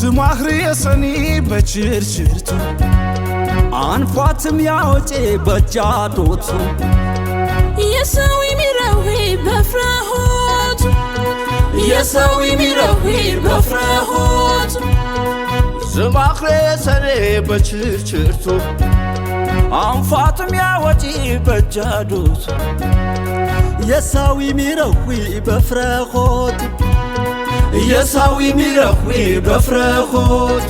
سماخري يسني بچرچرتو አንፏትም ያወጪ በጃዶቱ የሰዊ ሚራዊ በፍራሆት የሰዊ ሚራዊ በፍራሆት ስማኽሬ ሰኔ በችርችርቱ አንፏትም ያወጪ በጃዶቱ የሰዊ ሚራዊ በፍራሆት የሰዊ ሚራዊ በፍራሆት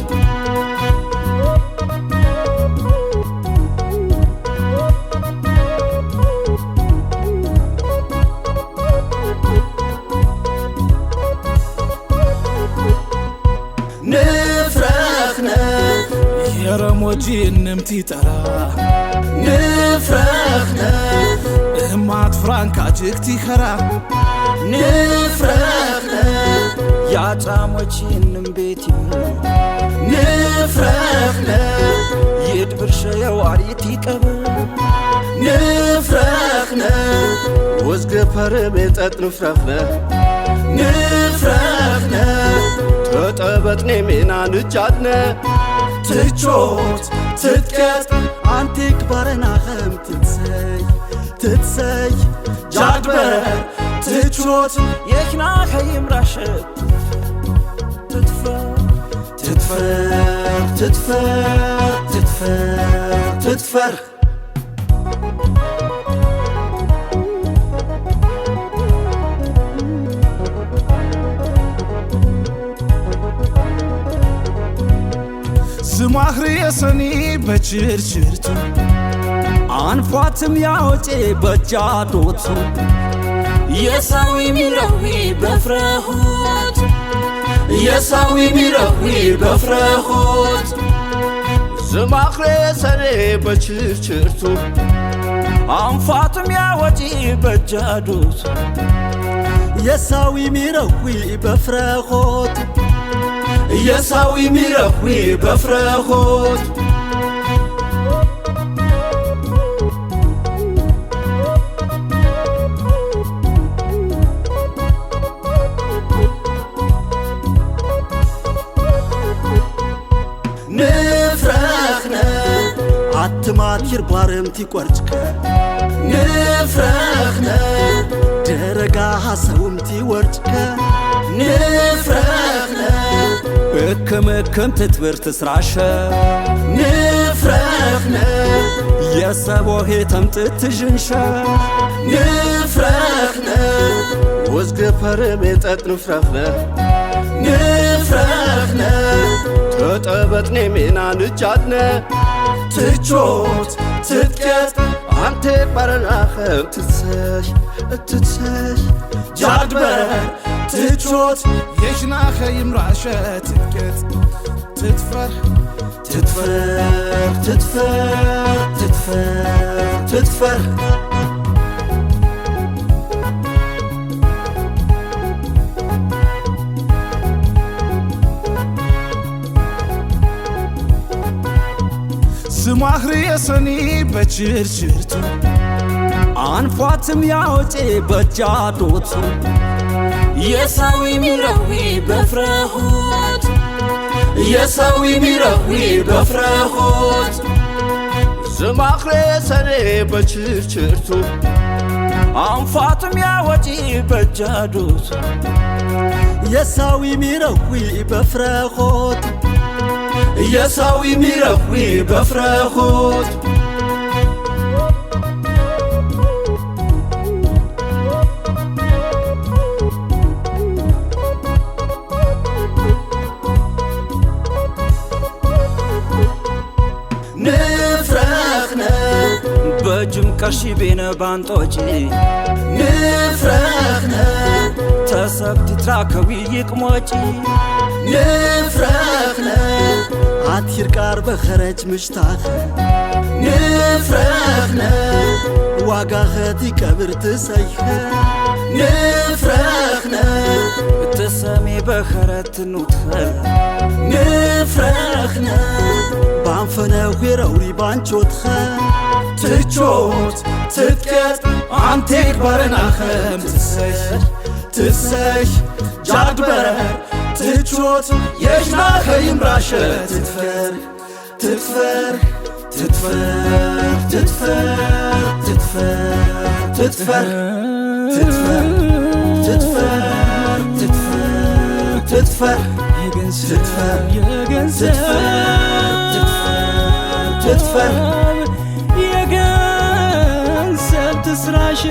يرموجي نمتي ترى نفرخنا مات فرانكا جيكتي خرا نفرخنا يا تاموجي نمبيتي نفرخنا يدبر شيا وعريتي كبر نفرخنا وزقفر بيتات نفرخنا نفرخنا تطبطني مينا نجادنا تجوت تتكت عنتك برنا خم تتسي جادبر تجوت يخنا خيم راشد تتفر تتفر تتفر تتفر تتفر سماخري يسني بچرچرتو አንፏትም ያወጪ በጃዶቱ የሰዊ ሚራዊ በፍራሆት የሰዊ ሚራዊ በፍራሆት ስማኽሬ ሰኔ በችርችርቱ አንፏትም ያወጪ በጃዶቱ የሰዊ ሚራዊ በፍራሆት የሰዊ ሚራዊ በፍራሆት نفرخنا عتماتير بارمتي قرچك نفرخنا درغا حسومتي ورچك نفرخنا بكم تتبر تسراشه نفرخنا يسبوه تمتتجنشه نفرخنا وزقفر بيتات نفرخنا نفرخنا تطبطني مينا نجادنا تجوت تتكت عنتك برنا خم تتسي جادبر تجوت يخنا خيم راشد تتكت تتفر تتفر تتفر تتفر تتفر سماخري يسني بچرچرتو አንፏትም ያወጪ በጃዶቱ የሰዊ ሚራዊ በፍራሆት የሰዊ ሚራዊ በፍራሆት ስማኽሬ ሰኔ በችርችርቱ አንፏትም ያወጪ በጃዶቱ የሰዊ ሚራዊ በፍራሆት የሰዊ ሚራዊ በፍራሆት نفرخنا بجم قشي بين بانطوجي نفرخنا تسبت تراكوي يقموجي نفرخنا عتير قارب خرج مشتاخ نفرخنا واقاخدي كبر تسيخ نفرخنا تسمي بخرت نوتخل نفرخنا بانفنا ويروري بانچوتخ تجوت تتكت عنتك برنا خم تسيح جادبر ትቾት የሽና ኸይምራሸ ትትፈር ትትፈር ትትፈር ትትፈር ትትፈር ትትፈር ትትፈር ትትፈር ትትፈር የገንዘብ ትስራሸ